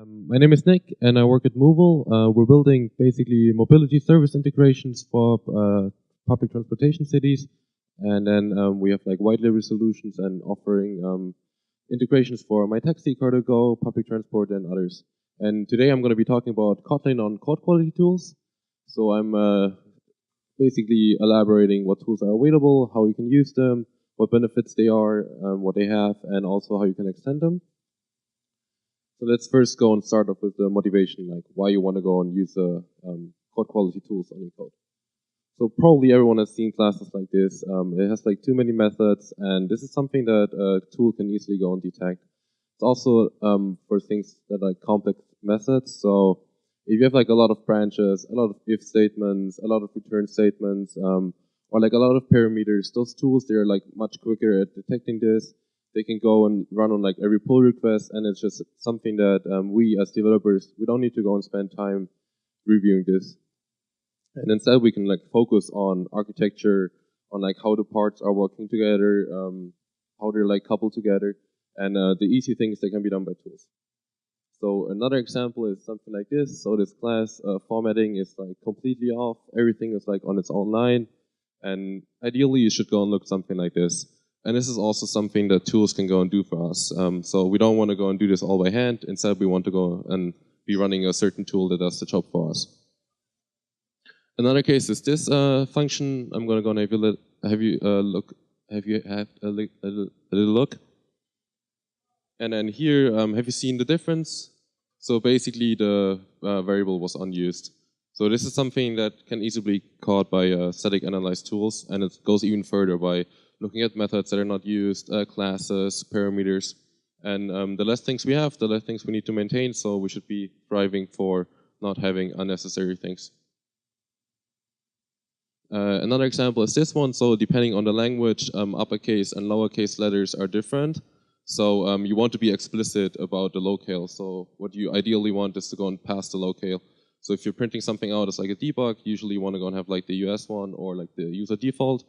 My name is Nick, and I work at Movil. We're building basically mobility service integrations for public transportation cities, and then we have like white label solutions and offering integrations for My Taxi, Car2Go, public transport, and others. And today I'm going to be talking about Kotlin on code quality tools. So I'm basically elaborating what tools are available, how you can use them, what benefits they are, what they have, and also how you can extend them. So let's first go and start off with the motivation, like why you want to go and use code quality tools on your code. So probably everyone has seen classes like this. It has like too many methods, and this is something that a tool can easily go and detect. It's also for things that are complex methods. So if you have like a lot of branches, a lot of if statements, a lot of return statements, or like a lot of parameters, those tools, they're like much quicker at detecting this. They can go and run on like every pull request, and it's just something that we as developers, we don't need to go and spend time reviewing this. And instead we can like focus on architecture, on like how the parts are working together, how they're like coupled together, and the easy things that can be done by tools. So another example is something like this. So this class formatting is like completely off. Everything is like on its own line. And ideally you should go and look something like this. And this is also something that tools can go and do for us. So we don't want to go and do this all by hand. Instead, we want to go and be running a certain tool that does the job for us. Another case is this function. I'm going to go and have you had a little look? And then here, have you seen the difference? So basically, the variable was unused. So this is something that can easily be caught by static analyze tools, and it goes even further by looking at methods that are not used, classes, parameters, and the less things we have, the less things we need to maintain, so we should be striving for not having unnecessary things. Another example is this one. So depending on the language, uppercase and lowercase letters are different. So you want to be explicit about the locale. So what you ideally want is to go and pass the locale. So if you're printing something out as like a debug, usually you want to go and have like the US one or like the user default.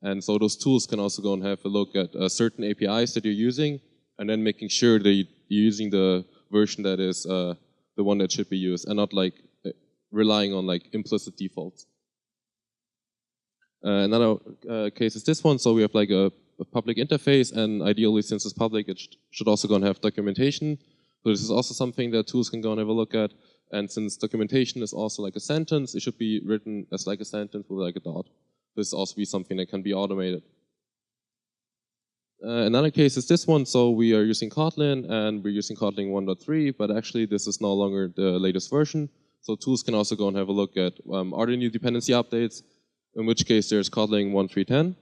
And so those tools can also go and have a look at certain APIs that you're using, and then making sure that you're using the version that is the one that should be used, and not like relying on like implicit defaults. Another case is this one. So we have like a public interface, and ideally, since it's public, it should also go and have documentation. So this is also something that tools can go and have a look at. And since documentation is also like a sentence, it should be written as like a sentence with like a dot. This also be something that can be automated. Another case is this one. So we are using Kotlin, and we're using Kotlin 1.3, but actually this is no longer the latest version. So tools can also go and have a look at are there new dependency updates, in which case there's Kotlin 1.3.10.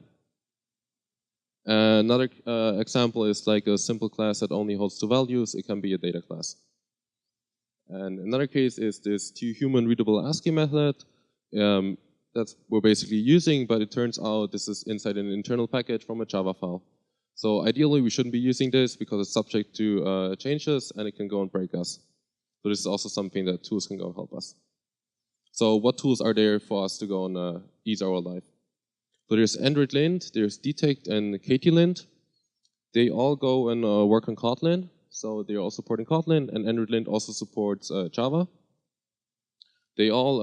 Another example is like a simple class that only holds two values. It can be a data class. And another case is this to-human readable ASCII method. That's we're basically using, but it turns out this is inside an internal package from a Java file. So ideally, we shouldn't be using this because it's subject to changes, and it can go and break us. So this is also something that tools can go help us. So what tools are there for us to go and ease our life? So there's Lint, there's Detekt, and Ktlint. They all go and work on Kotlin. So they're all supporting Kotlin, and Lint also supports Java. They all,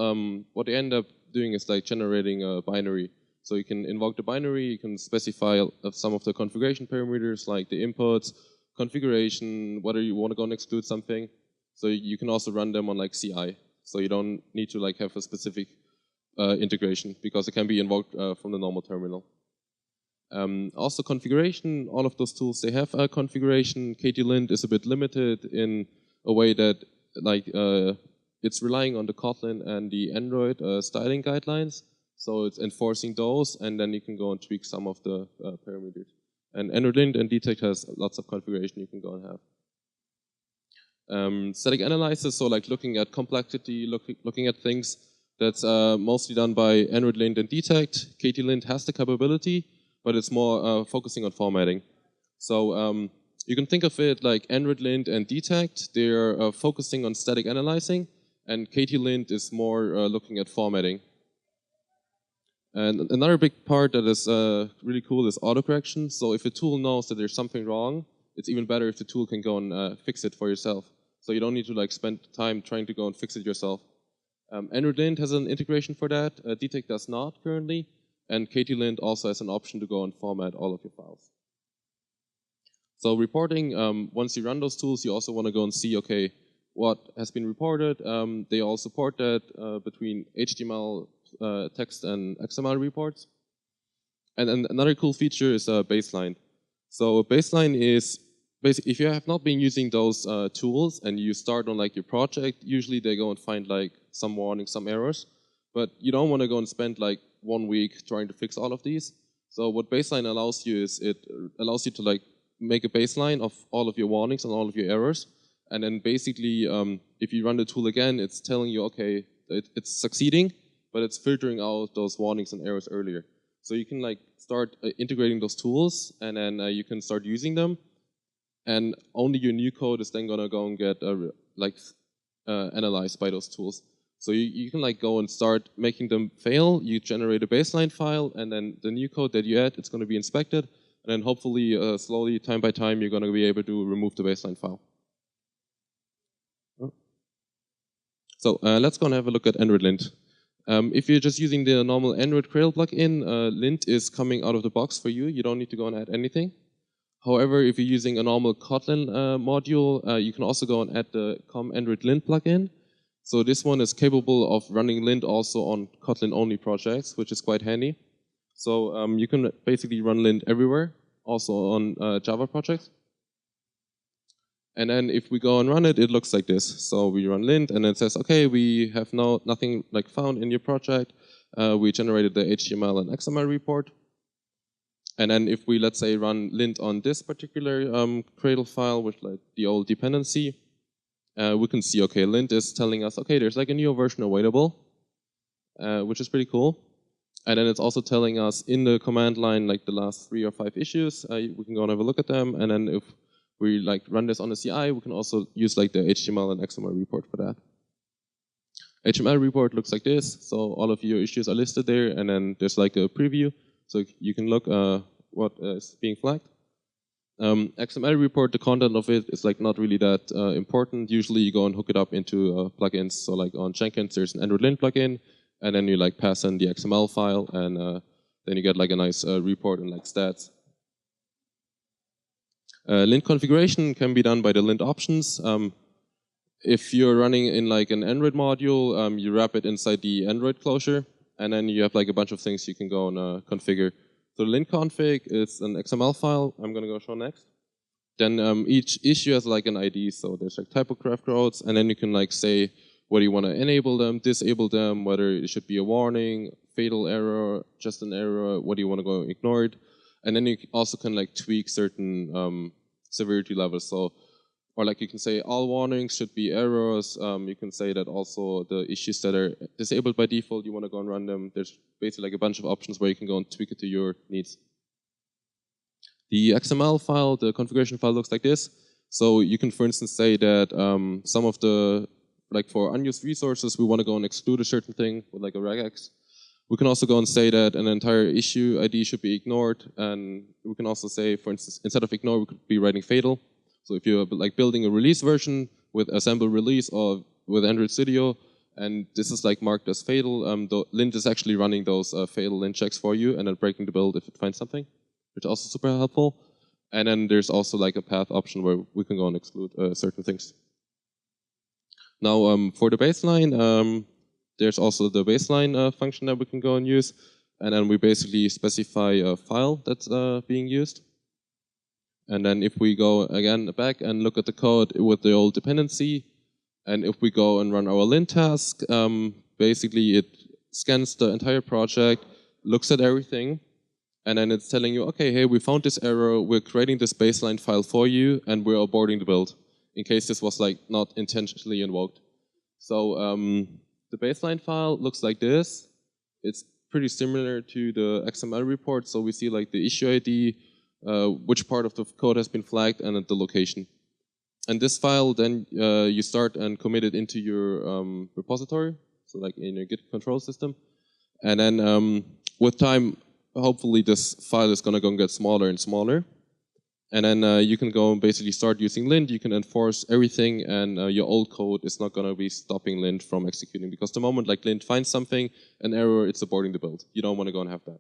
what they end up doing is like generating a binary. So you can invoke the binary, you can specify some of the configuration parameters like the inputs, configuration, whether you want to go and exclude something. So you can also run them on like CI. So you don't need to like have a specific integration because it can be invoked from the normal terminal. Also configuration, all of those tools, they have a configuration. Ktlint is a bit limited in a way that like it's relying on the Kotlin and the Android styling guidelines. So it's enforcing those, and then you can go and tweak some of the parameters. And Lint and Detekt has lots of configuration you can go and have. Static analysis, so like looking at complexity, looking at things, that's mostly done by Lint and Detekt. Ktlint has the capability, but it's more focusing on formatting. So you can think of it like Lint and Detekt, they're focusing on static analyzing, and Ktlint is more looking at formatting. And another big part that is really cool is autocorrection. So if a tool knows that there's something wrong, it's even better if the tool can go and fix it for yourself. So you don't need to like spend time trying to go and fix it yourself. Lint has an integration for that. Detekt does not currently. And Ktlint also has an option to go and format all of your files. So reporting, once you run those tools, you also want to go and see, okay, what has been reported. They all support that between HTML, text, and XML reports. And then another cool feature is baseline. So baseline is basically, if you have not been using those tools and you start on like your project, usually they go and find like some warnings, some errors. But you don't want to go and spend like 1 week trying to fix all of these. So what baseline allows you is it allows you to like make a baseline of all of your warnings and all of your errors. And then basically, if you run the tool again, it's telling you, okay, it's succeeding, but it's filtering out those warnings and errors earlier. So you can like start integrating those tools, and then you can start using them. And only your new code is then gonna go and get analyzed by those tools. So you can like go and start making them fail. You generate a baseline file, and then the new code that you add, it's gonna be inspected. And then hopefully, slowly, time by time, you're going to be able to remove the baseline file. So let's go and have a look at Lint. If you're just using the normal Android Cradle plugin, Lint is coming out of the box for you. You don't need to go and add anything. However, if you're using a normal Kotlin module, you can also go and add the Android Lint plugin. So this one is capable of running Lint also on Kotlin-only projects, which is quite handy. So you can basically run Lint everywhere, also on Java projects. And then if we go and run it, it looks like this. So we run Lint, and it says, okay, we have nothing like found in your project. We generated the HTML and XML report. And then if we, let's say, run Lint on this particular Cradle file with like the old dependency, we can see, okay, Lint is telling us, okay, there's like a new version available, which is pretty cool. And then it's also telling us in the command line, like the last 3 or 5 issues, we can go and have a look at them. And then if we like run this on the CI, we can also use like the HTML and XML report for that. HTML report looks like this. So all of your issues are listed there, and then there's like a preview. So you can look what is being flagged. XML report, the content of it is like not really that important. Usually you go and hook it up into plugins. So like on Jenkins, there's an Android Lint plugin. And then you like pass in the XML file, and then you get like a nice report and like stats. Lint configuration can be done by the Lint options. If you're running in like an Android module, you wrap it inside the Android closure, and then you have like a bunch of things you can go and configure. So the Lint config is an XML file. I'm gonna go show next. Then each issue has like an ID, so there's like typograph codes, and then you can like say whether you want to enable them, disable them, whether it should be a warning, fatal error, just an error, whether you want to go and ignore it. And then you also can like tweak certain severity levels. So, or like you can say all warnings should be errors. You can say that also the issues that are disabled by default, you want to go and run them. There's basically like a bunch of options where you can go and tweak it to your needs. The XML file, the configuration file looks like this. So you can, for instance, say that some of the, like for unused resources, we want to go and exclude a certain thing with like a regex. We can also go and say that an entire issue ID should be ignored, and we can also say, for instance, instead of ignore, we could be writing fatal. So if you're like building a release version with assemble release or with Android Studio, and this is like marked as fatal, the Lint is actually running those fatal Lint checks for you and then breaking the build if it finds something, which is also super helpful. And then there's also like a path option where we can go and exclude certain things. Now for the baseline, there's also the baseline function that we can go and use. And then we basically specify a file that's being used. And then if we go again back and look at the code with the old dependency, and if we go and run our Lint task, basically it scans the entire project, looks at everything, and then it's telling you, okay, hey, we found this error, we're creating this baseline file for you, and we're aborting the build, in case this was like not intentionally invoked. So the baseline file looks like this. It's pretty similar to the XML report, so we see like the issue ID, which part of the code has been flagged, and at the location. And this file then you start and commit it into your repository, so like in your Git control system. And then with time, hopefully this file is gonna go and get smaller and smaller. And then you can go and basically start using lint. You can enforce everything, and your old code is not going to be stopping lint from executing, because the moment like lint finds something, an error, it's aborting the build. You don't want to go and have that.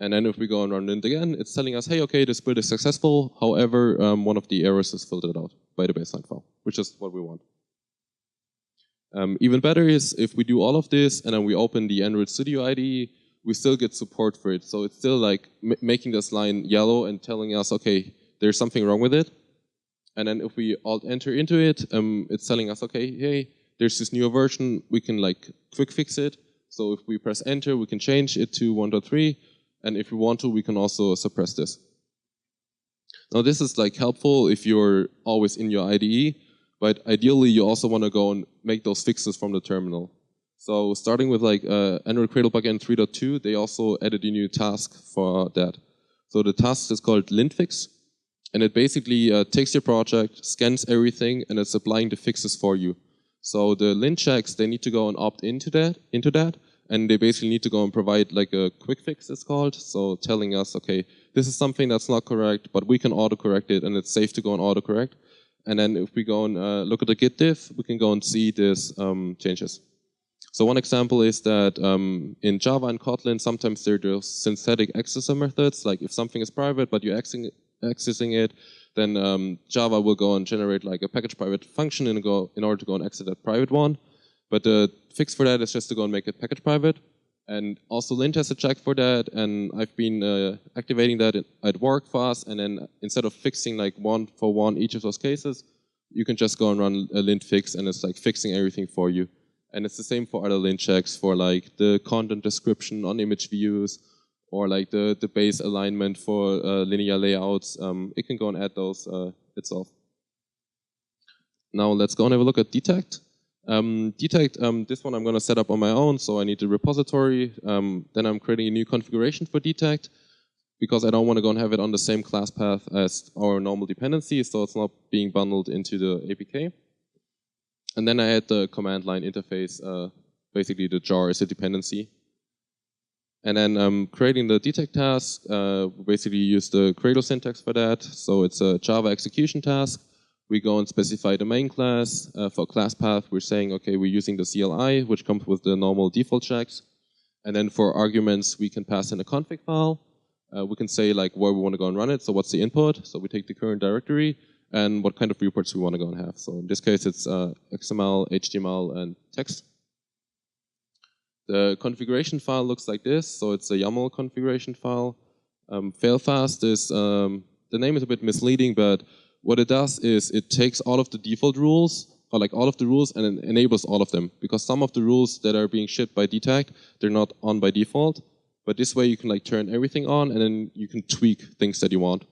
And then if we go and run lint again, it's telling us, hey, okay, this build is successful. However, one of the errors is filtered out by the baseline file, which is what we want. Even better is if we do all of this and then we open the Android Studio IDE, we still get support for it. So it's still like making this line yellow and telling us, okay, there's something wrong with it. And then if we alt enter into it, it's telling us, okay, hey, there's this newer version, we can like quick fix it. So if we press enter, we can change it to 1.3. And if we want to, we can also suppress this. Now this is like helpful if you're always in your IDE, but ideally you also want to go and make those fixes from the terminal. So starting with like Android Cradle plugin 3.2, they also added a new task for that. So the task is called Lint fix, and it basically takes your project, scans everything, and it's applying the fixes for you. So the lint checks, they need to go and opt into that, and they basically need to go and provide like a quick fix, it's called. So telling us, okay, this is something that's not correct, but we can autocorrect it, and it's safe to go and autocorrect. And then if we go and look at the git diff, we can go and see these changes. So one example is that in Java and Kotlin, sometimes there are those synthetic accessor methods, like if something is private but you're accessing it, then Java will go and generate like a package private function in order to go and access that private one. But the fix for that is just to go and make it package private. And also Lint has a check for that, and I've been activating that at work for us, and then instead of fixing like one for one each of those cases, you can just go and run a lint fix, and it's like fixing everything for you. And it's the same for other lint checks for like the content description on image views, or like the base alignment for linear layouts. It can go and add those itself. Now let's go and have a look at Detekt. Detekt, this one I'm going to set up on my own, so I need the repository. Then I'm creating a new configuration for Detekt, because I don't want to go and have it on the same class path as our normal dependency, so it's not being bundled into the APK. And then I add the command line interface, basically the jar is a dependency. And then creating the Detekt task, we basically use the Cradle syntax for that. So it's a Java execution task. We go and specify the main class. For class path, we're saying, okay, we're using the CLI, which comes with the normal default checks. And then for arguments, we can pass in a config file. We can say like where we want to go and run it. So what's the input? So we take the current directory, and what kind of reports we want to go and have. So in this case, it's XML, HTML, and text. The configuration file looks like this. So it's a YAML configuration file. Failfast is, the name is a bit misleading, but what it does is it takes all of the default rules, or like all of the rules, and enables all of them. Because some of the rules that are being shipped by Detekt, they're not on by default. But this way you can like turn everything on, and then you can tweak things that you want.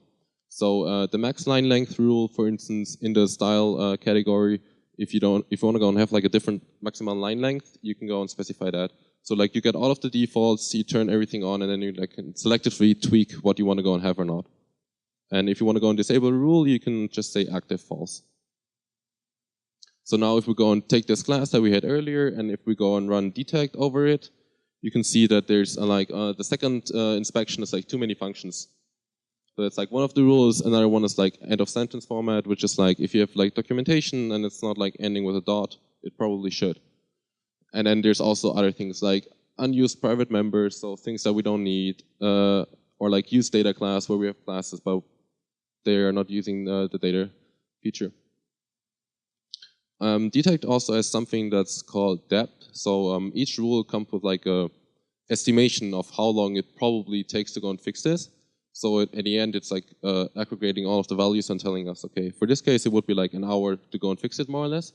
So the max line length rule, for instance, in the style category, if you want to go and have like a different maximum line length, you can go and specify that. So like you get all of the defaults, you turn everything on, and then you like can selectively tweak what you want to go and have or not. And if you want to go and disable a rule, you can just say active false. So now if we go and take this class that we had earlier, and if we go and run Detekt over it, you can see that there's the second inspection is like too many functions. So it's like one of the rules, another one is like end of sentence format, which is like if you have like documentation and it's not like ending with a dot, it probably should. And then there's also other things like unused private members, so things that we don't need, or like use data class where we have classes, but they are not using the data feature. Detekt also has something that's called depth. So each rule comes with like a estimation of how long it probably takes to go and fix this. So at the end, it's like aggregating all of the values and telling us, okay, for this case, it would be like an hour to go and fix it more or less.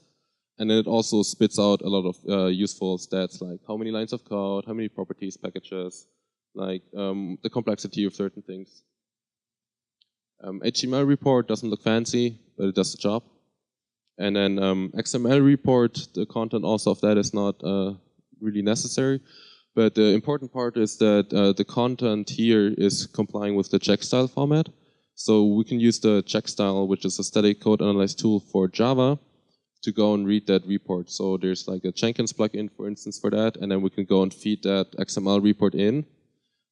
And then it also spits out a lot of useful stats, like how many lines of code, how many properties, packages, like the complexity of certain things. HTML report doesn't look fancy, but it does the job. And then XML report, the content also of that is not really necessary. But the important part is that the content here is complying with the Checkstyle format. So we can use the Checkstyle, which is a static code analyze tool for Java, to go and read that report. So there's like a Jenkins plugin, for instance, for that, and then we can go and feed that XML report in.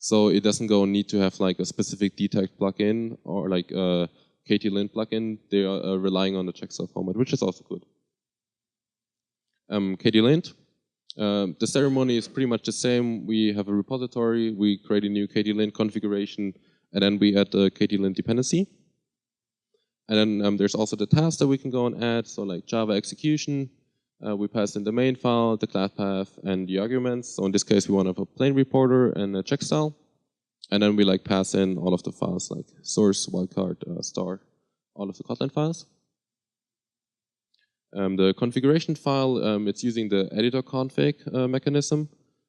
So it doesn't need to have like a specific Detekt plugin or like a Ktlint plugin. They are relying on the Checkstyle format, which is also good. Ktlint. The ceremony is pretty much the same. We have a repository, we create a new Ktlint configuration, and then we add the Ktlint dependency. And then there's also the tasks that we can go and add, so like Java execution. We pass in the main file, the class path, and the arguments. So in this case, we want to have a plain reporter and a checkstyle. And then we like pass in all of the files like source, wildcard, star, all of the Kotlin files. The configuration file, it's using the editor config mechanism.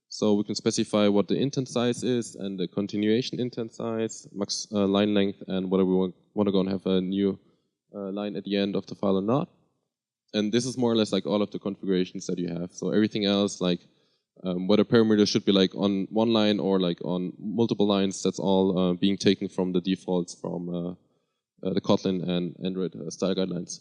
So we can specify what the intent size is and the continuation intent size, max line length, and whether we want to go and have a new line at the end of the file or not. And this is more or less like all of the configurations that you have. So everything else, like whether parameters should be like on one line or like on multiple lines, that's all being taken from the defaults from the Kotlin and Android style guidelines.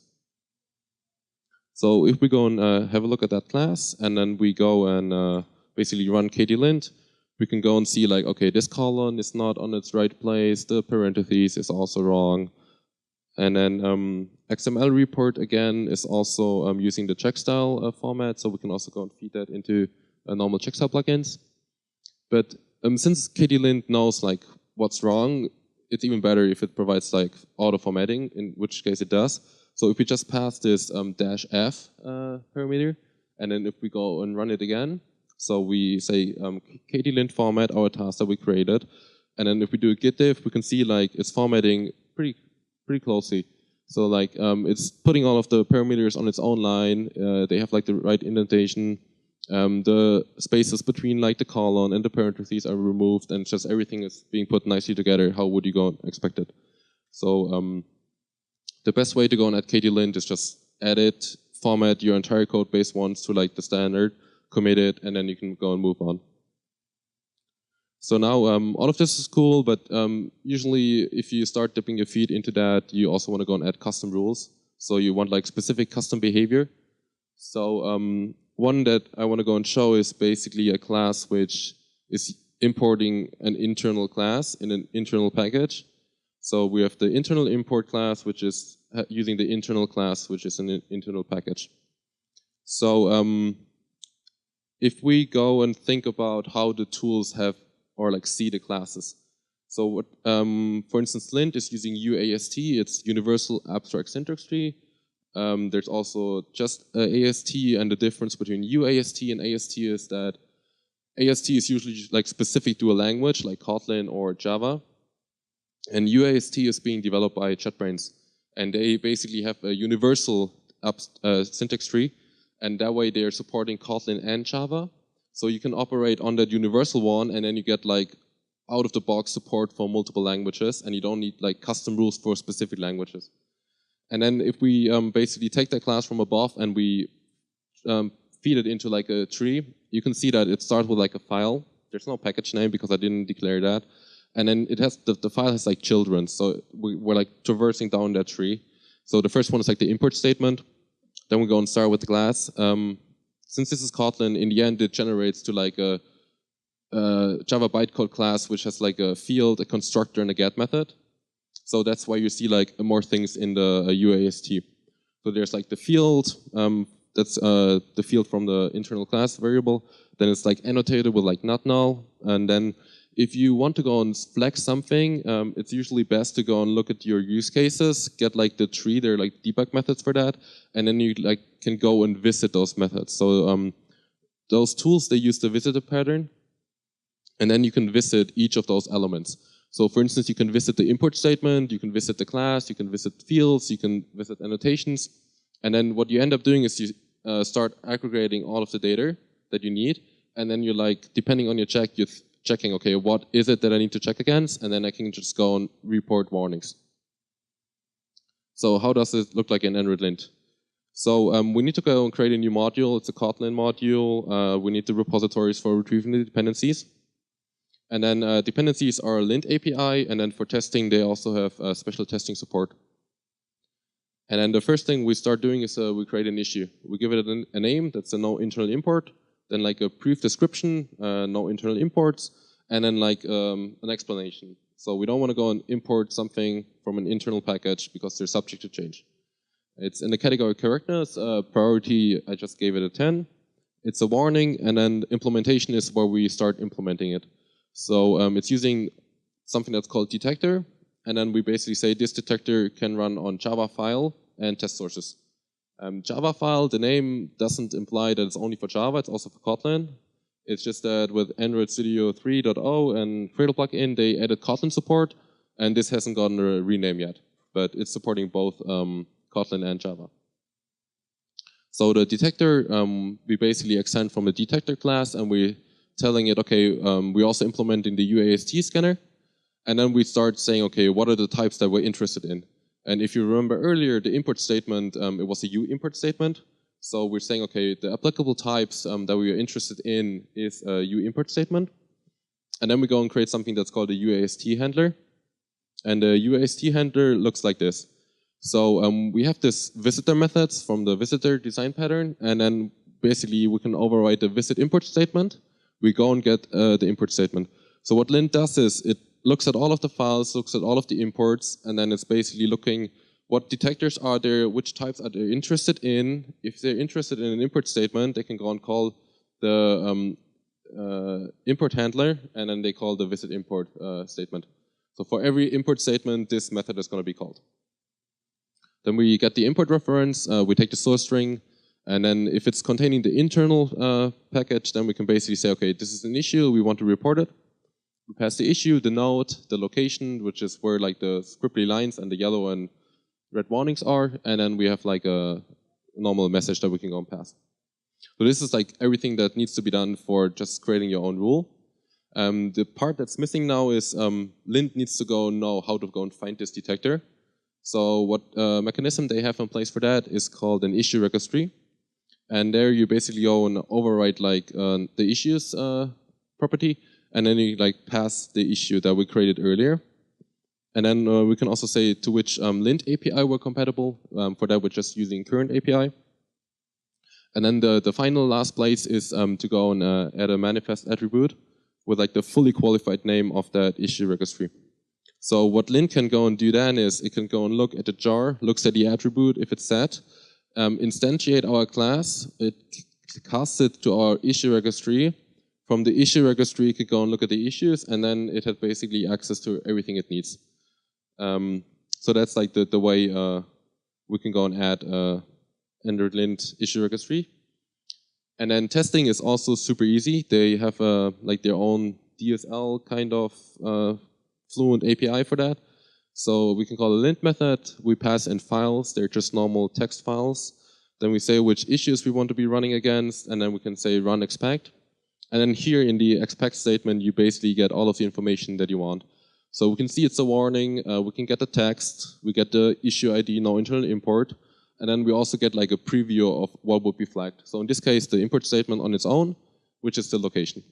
So if we go and have a look at that class, and then we go and basically run Ktlint, we can go and see like, okay, this colon is not on its right place, the parentheses is also wrong. And then XML report, again, is also using the Checkstyle format, so we can also go and feed that into normal Checkstyle plugins. But since Ktlint knows like what's wrong, it's even better if it provides like auto-formatting, in which case it does. So if we just pass this -f parameter, and then if we go and run it again, so we say Ktlint format our task that we created, and then if we do a git diff, we can see like it's formatting pretty closely. So like it's putting all of the parameters on its own line. They have like the right indentation. The spaces between like the colon and the parentheses are removed, and just everything is being put nicely together. How would you go and expect it? So the best way to go and add Ktlint is just edit, format your entire code base once to like the standard, commit it, and then you can go and move on. So now all of this is cool, but usually if you start dipping your feet into that, you also want to go and add custom rules. So you want like specific custom behavior. So one that I want to go and show is basically a class which is importing an internal class in an internal package. So we have the internal import class, which is using the internal class, which is an internal package. So if we go and think about how the tools have or like see the classes. So what, for instance, Lint is using UAST, it's Universal Abstract Syntax Tree. There's also just AST, and the difference between UAST and AST is that AST is usually like specific to a language like Kotlin or Java. And UAST is being developed by JetBrains. And they basically have a universal syntax tree, and that way they're supporting Kotlin and Java. So you can operate on that universal one, and then you get like out-of-the-box support for multiple languages, and you don't need like custom rules for specific languages. And then if we basically take that class from above and we feed it into like a tree, you can see that it starts with like a file. There's no package name because I didn't declare that. And then it has the file has like children, so we're like traversing down that tree. So the first one is like the import statement. Then we go and start with the class. Since this is Kotlin, in the end it generates to like a Java bytecode class which has like a field, a constructor, and a get method. So that's why you see like more things in the UAST. So there's like the field, that's the field from the internal class variable. Then it's like annotated with like not null, and then if you want to go and flex something, it's usually best to go and look at your use cases, get like the tree, there are like debug methods for that, and then you like can go and visit those methods. So those tools, they use the visitor pattern, and then you can visit each of those elements. So for instance, you can visit the import statement, you can visit the class, you can visit fields, you can visit annotations, and then what you end up doing is you start aggregating all of the data that you need, and then you're like, depending on your check, you're checking, okay, what is it that I need to check against, and then I can just go and report warnings. So how does it look like in Android Lint? So we need to go and create a new module. It's a Kotlin module. We need the repositories for retrieving the dependencies. And then dependencies are a Lint API, and then for testing, they also have special testing support. And then the first thing we start doing is we create an issue. We give it a name, that's a no internal import, then like a brief description, no internal imports, and then like an explanation. So we don't want to go and import something from an internal package because they're subject to change. It's in the category correctness, priority, I just gave it a 10. It's a warning, and then implementation is where we start implementing it. So it's using something that's called detector, and then we basically say this detector can run on Java file and test sources. Java file, the name doesn't imply that it's only for Java, it's also for Kotlin. It's just that with Android Studio 3.0 and Cradle plugin, they added Kotlin support, and this hasn't gotten a rename yet, but it's supporting both Kotlin and Java. So the detector, we basically extend from the detector class, and we're telling it, okay, we're also implementing the UAST scanner, and then we start saying, okay, what are the types that we're interested in? And if you remember earlier, the import statement, it was a UImport statement. So we're saying, okay, the applicable types that we are interested in is a UImport statement. And then we go and create something that's called a UAST handler. And the UAST handler looks like this. So we have this visitor methods from the visitor design pattern, and then basically we can override the visit import statement. We go and get the import statement. So what Lint does is it looks at all of the files, looks at all of the imports, and then it's basically looking what detectors are there, which types are they interested in. If they're interested in an import statement, they can go and call the import handler, and then they call the visit import statement. So for every import statement, this method is going to be called. Then we get the import reference, we take the source string, and then if it's containing the internal package, then we can basically say, okay, this is an issue, we want to report it. We pass the issue, the node, the location, which is where like the scribbly lines and the yellow and red warnings are, and then we have like a normal message that we can go and pass. So this is like everything that needs to be done for just creating your own rule. The part that's missing now is Lint needs to go know how to go and find this detector. So what mechanism they have in place for that is called an issue registry. And there you basically go and override like the issues property, and then you like pass the issue that we created earlier. And then we can also say to which Lint API we're compatible. For that, we're just using current API. And then the final last place is to go and add a manifest attribute with like the fully qualified name of that issue registry. So what Lint can go and do then is it can go and look at the jar, looks at the attribute if it's set, instantiate our class, it casts it to our issue registry. From the issue registry, it could go and look at the issues, and then it had basically access to everything it needs. So that's like the way we can go and add Android Lint issue registry. And then testing is also super easy. They have like their own DSL kind of fluent API for that. So we can call a lint method. We pass in files. They're just normal text files. Then we say which issues we want to be running against, and then we can say run expect. And then here in the expect statement, you basically get all of the information that you want. So we can see it's a warning. We can get the text. We get the issue ID, no internal import. And then we also get like a preview of what would be flagged. So in this case, the import statement on its own, which is the location.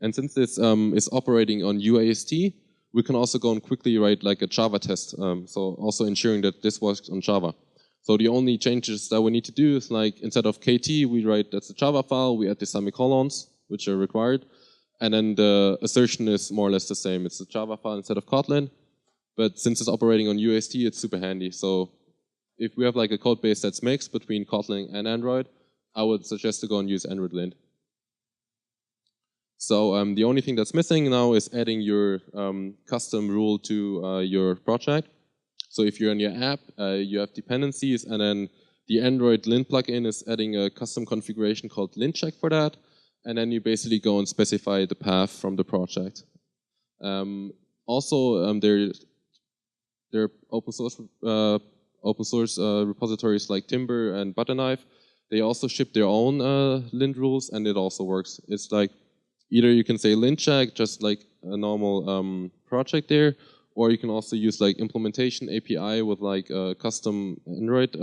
And since this is operating on UAST, we can also go and quickly write like a Java test. So also ensuring that this works on Java. So the only changes that we need to do is like instead of KT, we write that's a Java file, we add the semicolons, which are required. And then the assertion is more or less the same. It's a Java file instead of Kotlin. But since it's operating on UAST, it's super handy. So if we have like a code base that's mixed between Kotlin and Android, I would suggest to go and use Android Lint. So the only thing that's missing now is adding your custom rule to your project. So if you're in your app, you have dependencies, and then the Android Lint plugin is adding a custom configuration called Lint check for that. And then you basically go and specify the path from the project. Also, there are open source repositories like Timber and Butterknife. They also ship their own Lint rules, and it also works. It's like either you can say Lint check, just like a normal project there, or you can also use like implementation API with like a custom Android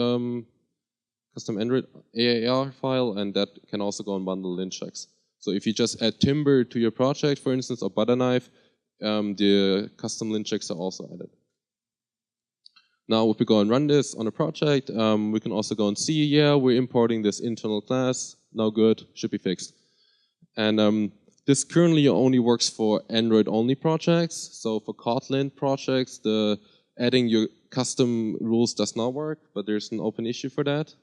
AAR file, and that can also go and bundle Lint checks. So if you just add Timber to your project, for instance, or Butterknife, the custom Lint checks are also added. Now, if we go and run this on a project, we can also go and see, yeah, we're importing this internal class. Now good, should be fixed. And This currently only works for Android-only projects. So for Kotlin projects, the adding your custom rules does not work, but there's an open issue for that.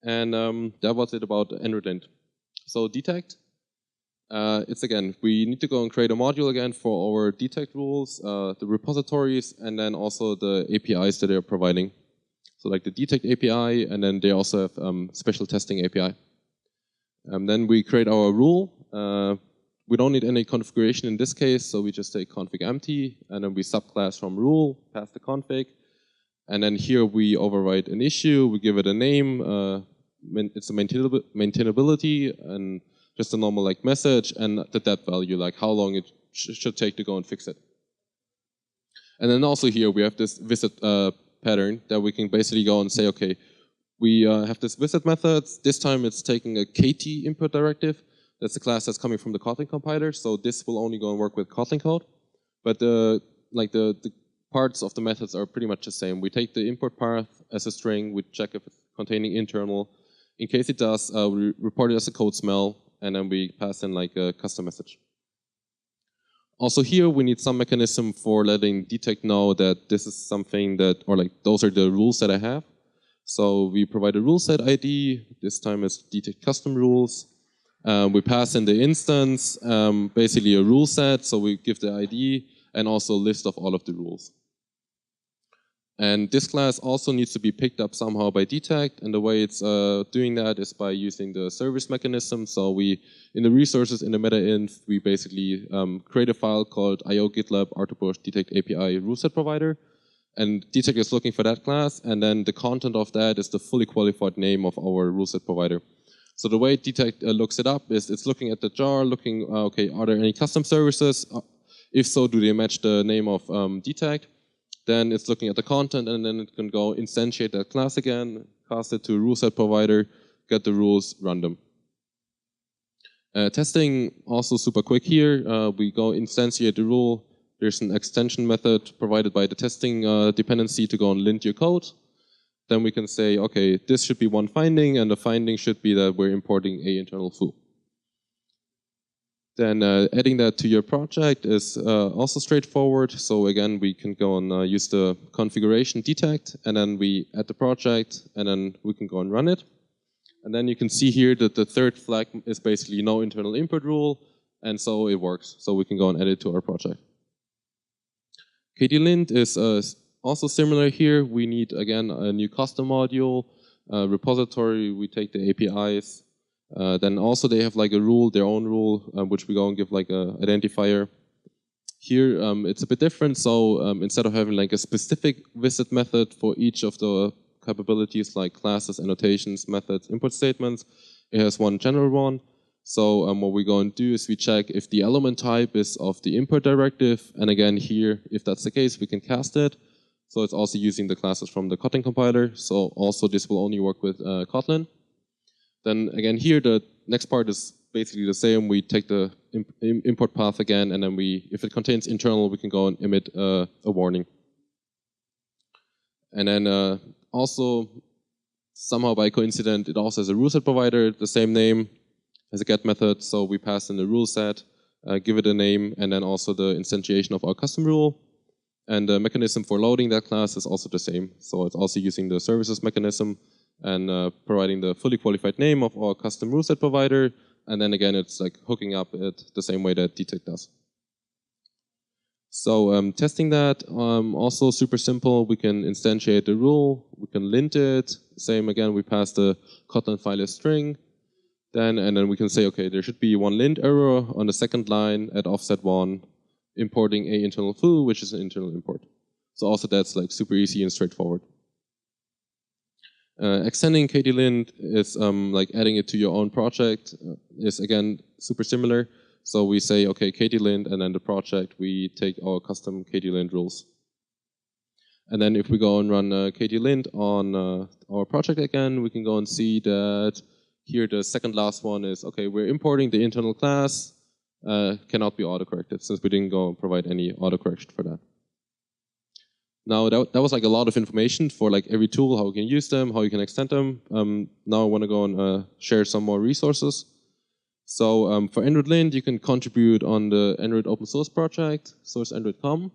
And that was it about Android Lint. So Detekt, it's again, we need to go and create a module again for our Detekt rules, the repositories, and then also the APIs that they're providing. So like the Detekt API, and then they also have special testing API. Then we create our rule. We don't need any configuration in this case, so we just say config empty, and then we subclass from rule, pass the config, and then here we override an issue, we give it a name, it's a maintainability, and just a normal like message, and the depth value, like how long it should take to go and fix it. And then also here we have this visit pattern that we can basically go and say, okay, we have this visit method. This time it's taking a Kt input directive. That's a class that's coming from the Kotlin compiler. So this will only go and work with Kotlin code. But the parts of the methods are pretty much the same. We take the import path as a string. We check if it's containing internal. In case it does, we report it as a code smell, and then we pass in like a custom message. Also here, we need some mechanism for letting Detekt know that this is something that, or like those are the rules that I have. So we provide a rule set ID. This time it's Detekt custom rules. We pass in the instance, basically a rule set. So we give the ID and also a list of all of the rules. And this class also needs to be picked up somehow by Detekt, and the way it's doing that is by using the service mechanism. So we, in the resources in the meta-inf, we basically create a file called io-gitlab r2push detect API rule set provider, and Detekt is looking for that class, and then the content of that is the fully qualified name of our rule set provider. So the way Detekt looks it up is it's looking at the jar, looking, okay, are there any custom services? If so, do they match the name of Detekt? Then it's looking at the content, and then it can go instantiate that class again, cast it to a rule set provider, get the rules, run them. Testing also super quick here. We go instantiate the rule. There's an extension method provided by the testing dependency to go and lint your code. Then we can say, okay, this should be one finding, and the finding should be that we're importing a internal foo. Then adding that to your project is also straightforward. So again, we can go and use the configuration Detekt, and then we add the project, and then we can go and run it. And then you can see here that the third flag is basically no internal input rule, and so it works. So we can go and add it to our project. Ktlint is also similar here. We need, again, a new custom module, repository, we take the APIs. Then also they have like a rule, their own rule, which we go and give like a identifier. Here it's a bit different, so instead of having like a specific visit method for each of the capabilities like classes, annotations, methods, input statements, it has one general one. So what we go and do is we check if the element type is of the import directive, and again here, if that's the case, we can cast it. So it's also using the classes from the Kotlin compiler, so also this will only work with Kotlin. Then again here, the next part is basically the same. We take the import path again, and then we, if it contains internal, we can go and emit a warning. And then also, somehow by coincidence, it also has a rule set provider, the same name as a get method. So we pass in the rule set, give it a name, and then also the instantiation of our custom rule. And the mechanism for loading that class is also the same. So it's also using the services mechanism and providing the fully qualified name of our custom rule set provider. And then again, it's like hooking up it the same way that Detekt does. So testing that, also super simple. We can instantiate the rule, we can lint it. Same again, we pass the Kotlin file as string. And then we can say, okay, there should be one lint error on the second line at offset 1, importing a internal foo, which is an internal import. So also that's like super easy and straightforward. Extending Ktlint is like adding it to your own project is again super similar. So we say, okay, Ktlint, and then the project, we take our custom Ktlint rules. And then if we go and run Ktlint on our project again, we can go and see that here the second last one is, okay, we're importing the internal class, cannot be autocorrected since we didn't go and provide any autocorrection for that. Now that was like a lot of information for like every tool, how you can use them, how you can extend them. Now I want to go and share some more resources. So for Android Lint, you can contribute on the Android open source project, source-android.com.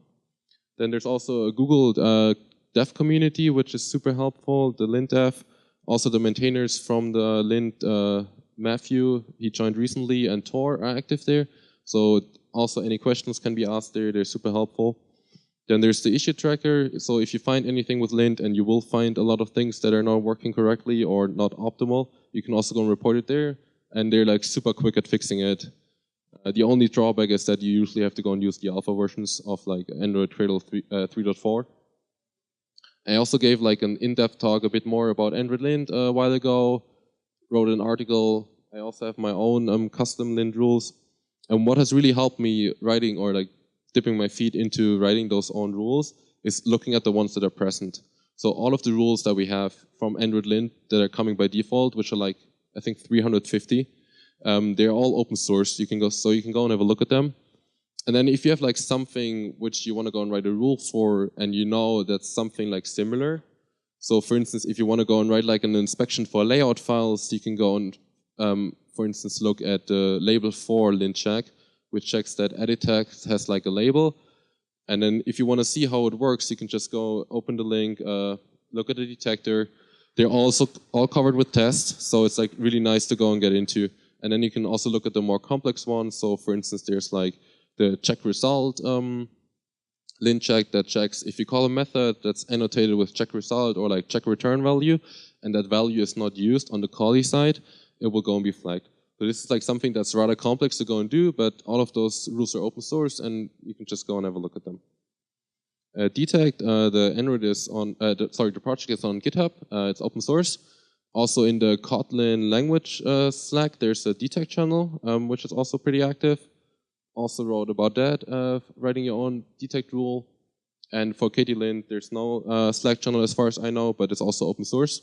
Then there's also a Google dev community, which is super helpful, the Lint dev. Also the maintainers from the Lint, Matthew, he joined recently, and Tor are active there. So also any questions can be asked there, they're super helpful. Then there's the issue tracker. So if you find anything with Lint, and you will find a lot of things that are not working correctly or not optimal, you can also go and report it there. And they're like super quick at fixing it. The only drawback is that you usually have to go and use the alpha versions of like Android Cradle 3.4. I also gave like an in-depth talk a bit more about Android Lint a while ago, wrote an article. I also have my own custom Lint rules. And what has really helped me writing or like dipping my feet into writing those own rules is looking at the ones that are present. So all of the rules that we have from Android Lint that are coming by default, which are like, I think 350, they're all open source. You can go and have a look at them. And then if you have like something which you want to go and write a rule for, and you know that's something like similar. So for instance, if you want to go and write like an inspection for layout files, you can go and, for instance, look at the label for lint check, which checks that edit text has like a label. And then if you want to see how it works, you can just go open the link, look at the detector. They're also all covered with tests, so it's like really nice to go and get into. And then you can also look at the more complex ones. So for instance, there's like the check result lint check that checks if you call a method that's annotated with check result or like check return value, and that value is not used on the callee side, it will go and be flagged. So this is like something that's rather complex to go and do, but all of those rules are open source, and you can just go and have a look at them. Detekt, the Android is on, the project is on GitHub. It's open source. Also in the Kotlin language Slack, there's a Detekt channel, which is also pretty active. Also wrote about that, writing your own Detekt rule. And for Ktlint, there's no Slack channel as far as I know, but it's also open source.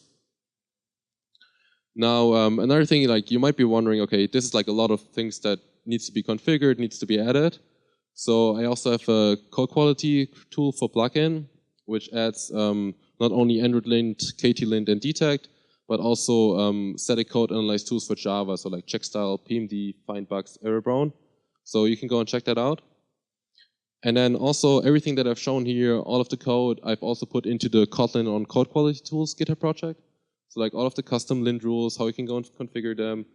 Now, another thing, like you might be wondering, okay, this is like a lot of things that needs to be configured, needs to be added. So I also have a code quality tool for plugin, which adds not only Android Lint, Ktlint, and Detekt, but also static code analyze tools for Java, so like Checkstyle, PMD, Findbugs, Error-Brown. So you can go and check that out. And then also everything that I've shown here, all of the code, I've also put into the Kotlin on code quality tools GitHub project. So like all of the custom lint rules, how you can go and configure them,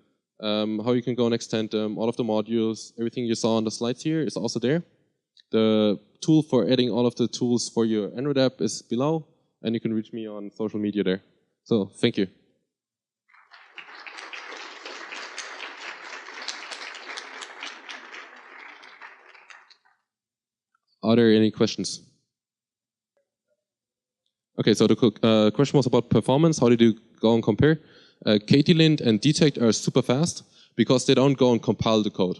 how you can go and extend them, all of the modules, everything you saw on the slides here is also there. The tool for adding all of the tools for your Android app is below, and you can reach me on social media there. So thank you. Are there any questions? Okay, so the question was about performance. How did you go and compare? Ktlint and Detekt are super fast because they don't go and compile the code.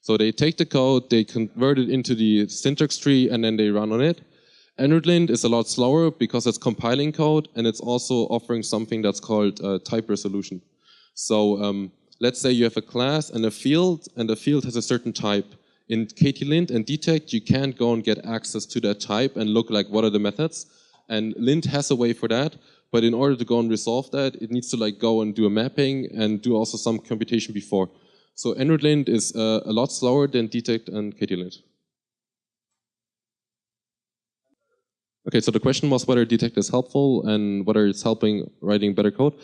So they take the code, they convert it into the syntax tree, and then they run on it. Android Lint is a lot slower because it's compiling code, and it's also offering something that's called type resolution. So let's say you have a class and the field has a certain type. In Ktlint and Detekt, you can't go and get access to that type and look like what are the methods. And Lint has a way for that, but in order to go and resolve that, it needs to like go and do a mapping and do also some computation before. So Android Lint is a lot slower than Detekt and Ktlint. Okay, so the question was whether Detekt is helpful and whether it's helping writing better code.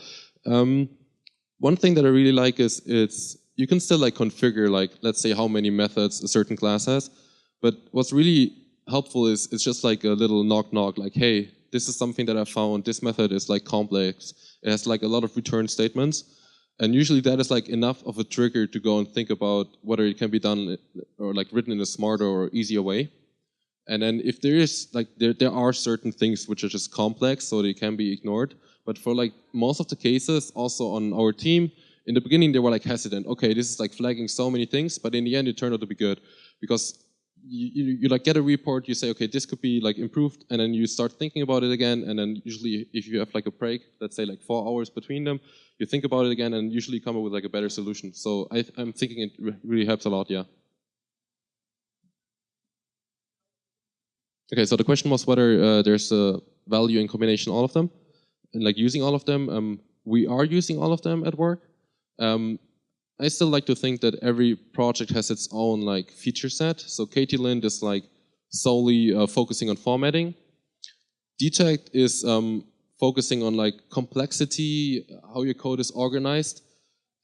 One thing that I really like is you can still like configure like, let's say how many methods a certain class has, but what's really helpful is it's just like a little knock like, hey, this is something that I found, this method is like complex, it has like a lot of return statements, and usually that is like enough of a trigger to go and think about whether it can be done or like written in a smarter or easier way. And then if there is like, there are certain things which are just complex, so they can be ignored, but for like most of the cases also on our team, in the beginning they were like hesitant, okay, this is like flagging so many things, but in the end it turned out to be good, because you like get a report, you say, okay, this could be like improved, and then you start thinking about it again, and then usually if you have like a break, let's say like 4 hours between them, you think about it again and usually come up with like a better solution. So I'm thinking it really helps a lot, yeah. Okay, so the question was whether there's a value in combination all of them, and like using all of them. We are using all of them at work. I still like to think that every project has its own like feature set. So Ktlint is like solely focusing on formatting. Detekt is focusing on like complexity, how your code is organized.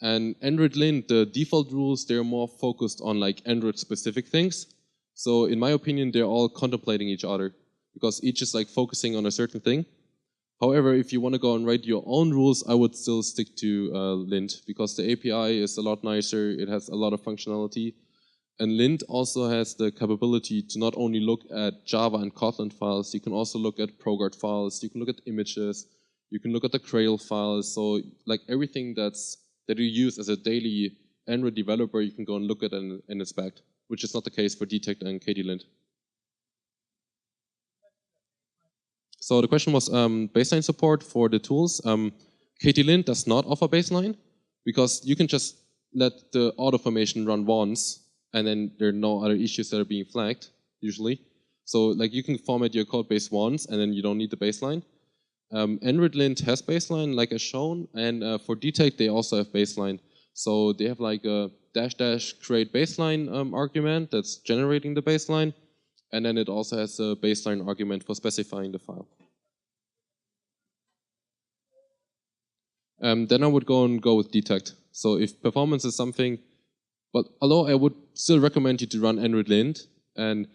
And Android Lint, the default rules, they're more focused on like Android specific things. So in my opinion, they're all contemplating each other because each is like focusing on a certain thing. However, if you want to go and write your own rules, I would still stick to Lint because the API is a lot nicer. It has a lot of functionality. And Lint also has the capability to not only look at Java and Kotlin files, you can also look at ProGuard files, you can look at images, you can look at the Cradle files. So like everything that you use as a daily Android developer, you can go and look at and inspect, which is not the case for Detekt and Ktlint. So the question was baseline support for the tools. Ktlint does not offer baseline because you can just let the auto formation run once and then there are no other issues that are being flagged, usually. So like you can format your code base once and then you don't need the baseline. Android Lint has baseline, like as shown, and for Detekt they also have baseline. So they have like a -- create baseline argument that's generating the baseline, and then it also has a baseline argument for specifying the file. Then I would go with Detekt. So if performance is something, but although I would still recommend you to run Android Lint, and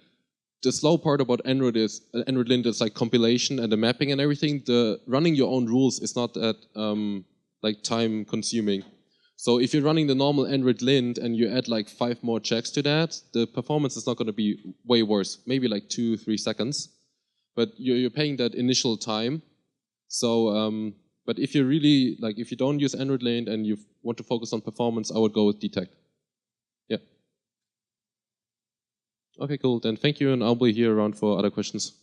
the slow part about Android Lint is like compilation and the mapping and everything. The running your own rules is not that like time consuming. So if you're running the normal Android Lint and you add like 5 more checks to that, the performance is not going to be way worse. Maybe like 2-3 seconds, but you're paying that initial time. So but if you really like, if you don't use Android Lint and you want to focus on performance, I would go with Detekt. Yeah. Okay, cool. Then thank you, and I'll be here around for other questions.